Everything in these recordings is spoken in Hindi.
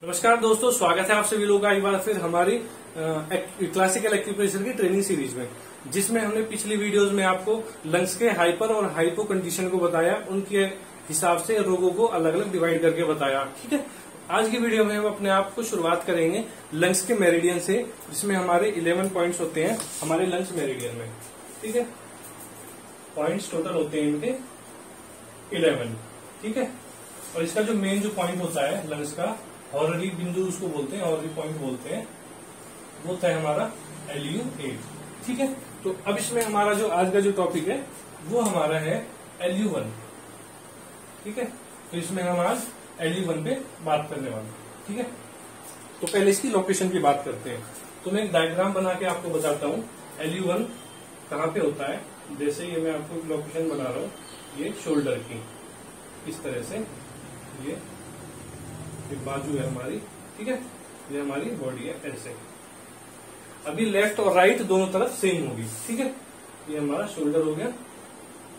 नमस्कार दोस्तों, स्वागत है आप सभी लोगों का एक बार फिर हमारी क्लासिकल एक्यूप्रेशर की ट्रेनिंग सीरीज में, जिसमें हमने पिछली वीडियोस में आपको लंग्स के हाइपर और हाइपो कंडीशन को बताया, उनके हिसाब से रोगों को अलग अलग डिवाइड करके बताया। ठीक है, आज की वीडियो में हम अपने आप को शुरुआत करेंगे लंग्स के मेरिडियन से, जिसमें हमारे 11 पॉइंट्स होते हैं हमारे लंग्स मेरिडियन में। ठीक है, पॉइंट्स टोटल होते हैं इनके 11। ठीक है, और इसका जो मेन जो पॉइंट होता है लंग्स का, हॉररी बिंदु उसको बोलते हैं, हॉररी पॉइंट बोलते हैं, वो होता है हमारा LU8। ठीक है, तो अब इसमें हमारा जो आज का जो टॉपिक है वो हमारा है LU1। ठीक है, तो इसमें हम आज LU1 पे बात करने वाले हैं। ठीक है, तो पहले इसकी लोकेशन की बात करते हैं। तो मैं एक डायग्राम बना के आपको बताता हूँ LU1 कहाँ पे होता है। जैसे ये मैं आपको लोकेशन बना रहा हूँ, ये शोल्डर की इस तरह से, ये बाजू है हमारी। ठीक है, ये हमारी बॉडी है ऐसे। अभी लेफ्ट और राइट दोनों तरफ सेम होगी। ठीक है, ये हमारा शोल्डर हो गया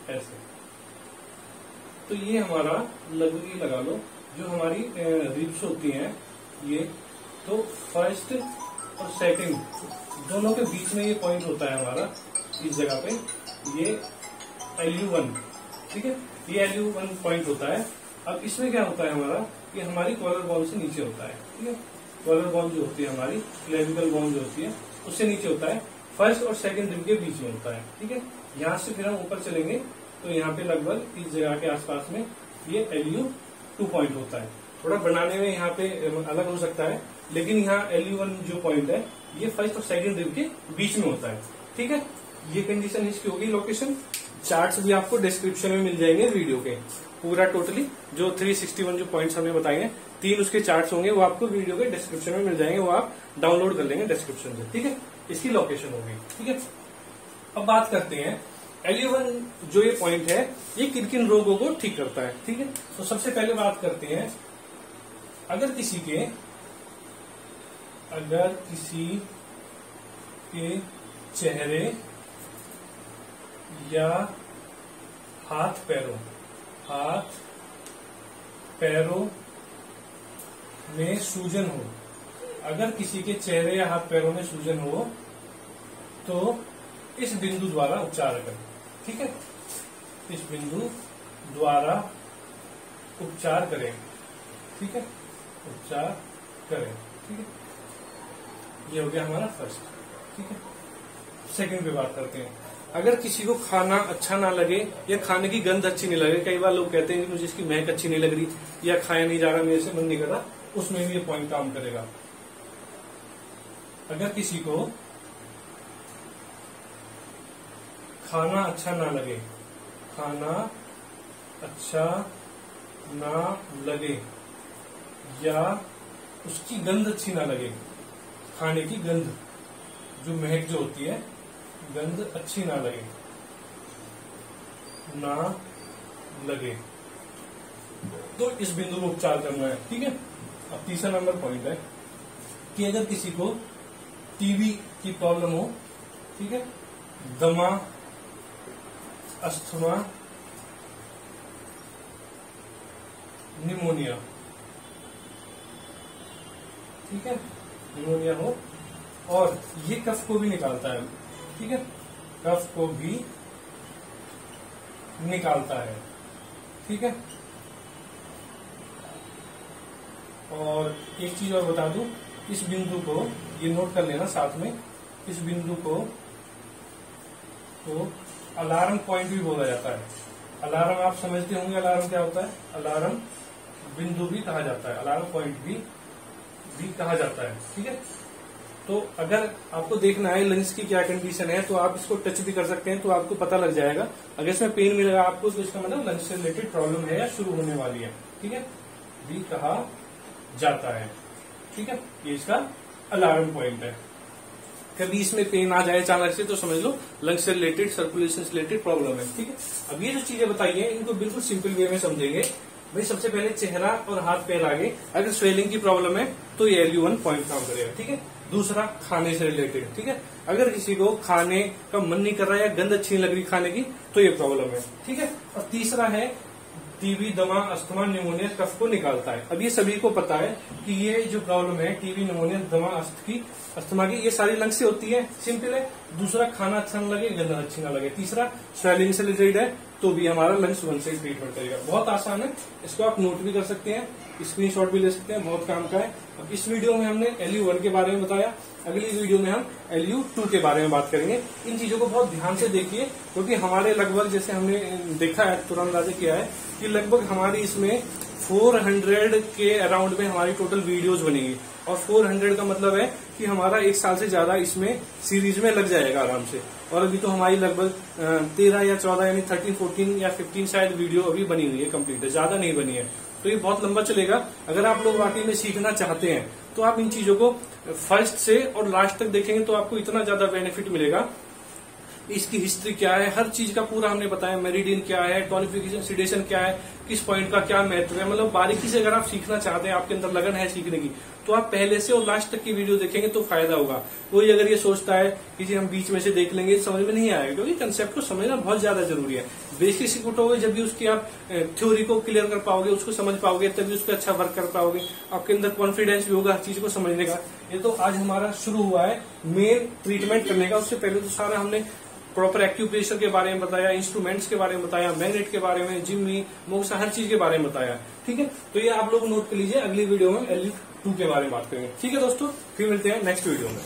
ऐसे। तो ये हमारा लगभग लगा लो, जो हमारी रिब्स होती हैं ये, तो फर्स्ट और सेकंड दोनों के बीच में ये पॉइंट होता है हमारा, इस जगह पे ये LU1। ठीक है, ये LU1 पॉइंट होता है। अब इसमें क्या होता है हमारा, ये हमारी कॉलर बोन से नीचे होता है। ठीक है, कॉलर बोन जो होती है हमारी, क्लेविकल बोन जो होती है उससे नीचे होता है, फर्स्ट और सेकंड रिब के बीच में होता है। ठीक है, यहाँ से फिर हम ऊपर चलेंगे तो यहाँ पे लगभग इस जगह के आसपास में ये LU2 पॉइंट होता है। थोड़ा बनाने में यहाँ पे अलग हो सकता है, लेकिन यहाँ LU1 जो पॉइंट है ये फर्स्ट और सेकंड रिब के बीच में होता है। ठीक है, ये कंडीशन इसकी होगी। लोकेशन चार्ट्स भी आपको डिस्क्रिप्शन में मिल जाएंगे वीडियो के, पूरा टोटली जो 361 जो पॉइंट्स हमने बताए हैं, 3 उसके चार्ट्स होंगे, वो आपको वीडियो के डिस्क्रिप्शन में मिल जाएंगे, वो आप डाउनलोड कर लेंगे डिस्क्रिप्शन से। ठीक है, इसकी लोकेशन होगी। ठीक है, अब बात करते हैं LU1 जो ये पॉइंट है ये किन किन रोगों को ठीक करता है। ठीक है, तो सबसे पहले बात करते हैं, अगर किसी के चेहरे या हाथ पैरों में सूजन हो, अगर किसी के चेहरे या हाथ पैरों में सूजन हो तो इस बिंदु द्वारा उपचार करें। ठीक है, इस बिंदु द्वारा उपचार करें। ठीक है, उपचार करें। ठीक है, ये हो गया हमारा फर्स्ट। ठीक है, सेकंड पे बात करते हैं, अगर किसी को खाना अच्छा ना लगे या खाने की गंध अच्छी नहीं लगे, कई बार लोग कहते हैं कि मुझे इसकी महक अच्छी नहीं लग रही या खाया नहीं जा रहा, मेरे से मन नहीं कर रहा, उसमें भी ये पॉइंट काम करेगा। अगर किसी को खाना अच्छा ना लगे या उसकी गंध अच्छी ना लगे, खाने की गंध जो महक जो होती है, गंध अच्छी ना लगे तो इस बिंदु को उपचार करना है। ठीक है, अब तीसरा नंबर पॉइंट है कि अगर किसी को टीबी की प्रॉब्लम हो, ठीक है, दमा, अस्थमा, निमोनिया, ठीक है, निमोनिया हो, और ये कफ को भी निकालता है। ठीक है, कफ को भी निकालता है। ठीक है, और एक चीज और बता दूं, इस बिंदु को ये नोट कर लेना साथ में, इस बिंदु को तो अलार्म पॉइंट भी बोला जाता है। अलार्म आप समझते होंगे, अलार्म क्या होता है, अलार्म बिंदु भी कहा जाता है, अलार्म पॉइंट भी कहा जाता है। ठीक है, तो अगर आपको देखना है लंग्स की क्या कंडीशन है तो आप इसको टच भी कर सकते हैं, तो आपको पता लग जाएगा। अगर इसमें पेन मिलेगा आपको तो इसका मतलब लंग्स से रिलेटेड प्रॉब्लम है या शुरू होने वाली है। ठीक है, भी कहा जाता है। ठीक है, ये इसका अलार्म पॉइंट है। कभी इसमें पेन आ जाए अचानक से तो समझ लो लंग्स से रिलेटेड, सर्कुलेशन से रिलेटेड प्रॉब्लम है। ठीक है, अब ये जो चीजें बताई है इनको बिल्कुल सिंपल वे में समझेंगे। भाई सबसे पहले चेहरा और हाथ पैर आगे, अगर स्वेलिंग की प्रॉब्लम है तो ये LU1 पॉइंट काम करेगा। ठीक है, दूसरा खाने से रिलेटेड। ठीक है, अगर किसी को खाने का मन नहीं कर रहा है या गंध अच्छी नहीं लग रही खाने की तो ये प्रॉब्लम है। ठीक है, और तीसरा है टीबी, दमा, अस्थमा, निमोनिया, कफ को निकालता है। अब ये सभी को पता है कि ये जो प्रॉब्लम है टीबी, निमोनिया, दमा, अस्थमा की, ये सारी लंग्स से होती है। सिंपल है। दूसरा, खाना अच्छा न लगे, गंदा अच्छी ना लगे। तीसरा, स्वेलिंग से रिलेटेड है तो भी हमारा लंग्स वन से ट्रीटमेंट करेगा। बहुत आसान है, इसको आप नोट भी कर सकते हैं, स्क्रीनशॉट भी ले सकते हैं, बहुत काम का है। अब इस वीडियो में हमने LU1 के बारे में बताया, अगली वीडियो में हम LU2 के बारे में बात करेंगे। इन चीजों को बहुत ध्यान से देखिए, क्योंकि हमारे लगभग, जैसे हमने देखा है, तुरंत अंदाजा किया है कि लगभग हमारी इसमें 400 के अराउंड में हमारी टोटल वीडियोज बनेगी। और 400 का मतलब है कि हमारा 1 साल से ज्यादा इसमें सीरीज में लग जाएगा आराम से। और अभी तो हमारी लगभग 13 या 14 यानी 13, 14 या 15 शायद वीडियो अभी बनी हुई है, कंप्लीट है, ज्यादा नहीं बनी है। तो ये बहुत लंबा चलेगा। अगर आप लोग वाकई में सीखना चाहते हैं तो आप इन चीजों को फर्स्ट से और लास्ट तक देखेंगे तो आपको इतना ज्यादा बेनिफिट मिलेगा। इसकी हिस्ट्री क्या है, हर चीज का पूरा हमने बताया। मेरिडियन क्या है, टोनिफिकेशन, सिडेशन क्या है, किस पॉइंट का क्या महत्व है, मतलब बारीकी से अगर आप सीखना चाहते हैं, आपके अंदर लगन है सीखने की, तो आप पहले से और लास्ट तक की वीडियो देखेंगे तो फायदा होगा। कोई अगर ये सोचता है कि जी हम बीच में से देख लेंगे, समझ में नहीं आएगा, क्योंकि कंसेप्ट को समझना बहुत ज्यादा जरूरी है। बेसिक सीख होगे जब भी उसकी आप थ्योरी को क्लियर कर पाओगे, उसको समझ पाओगे, तभी उस पर अच्छा वर्क कर पाओगे। आपके अंदर कॉन्फिडेंस भी होगा हर चीज को समझने का। ये तो आज हमारा शुरू हुआ है मेन ट्रीटमेंट करने का। उससे पहले तो सारा हमने प्रॉपर एक्यूप्रेशर के बारे में बताया, इंस्ट्रूमेंट्स के बारे में बताया, मैग्नेट के बारे में, जिम्मी, मोक्सा, हर चीज के बारे में बताया। ठीक है, तो ये आप लोग नोट कर लीजिए। अगली वीडियो में LU2 के बारे में बात करेंगे। ठीक है दोस्तों, फिर मिलते हैं नेक्स्ट वीडियो में।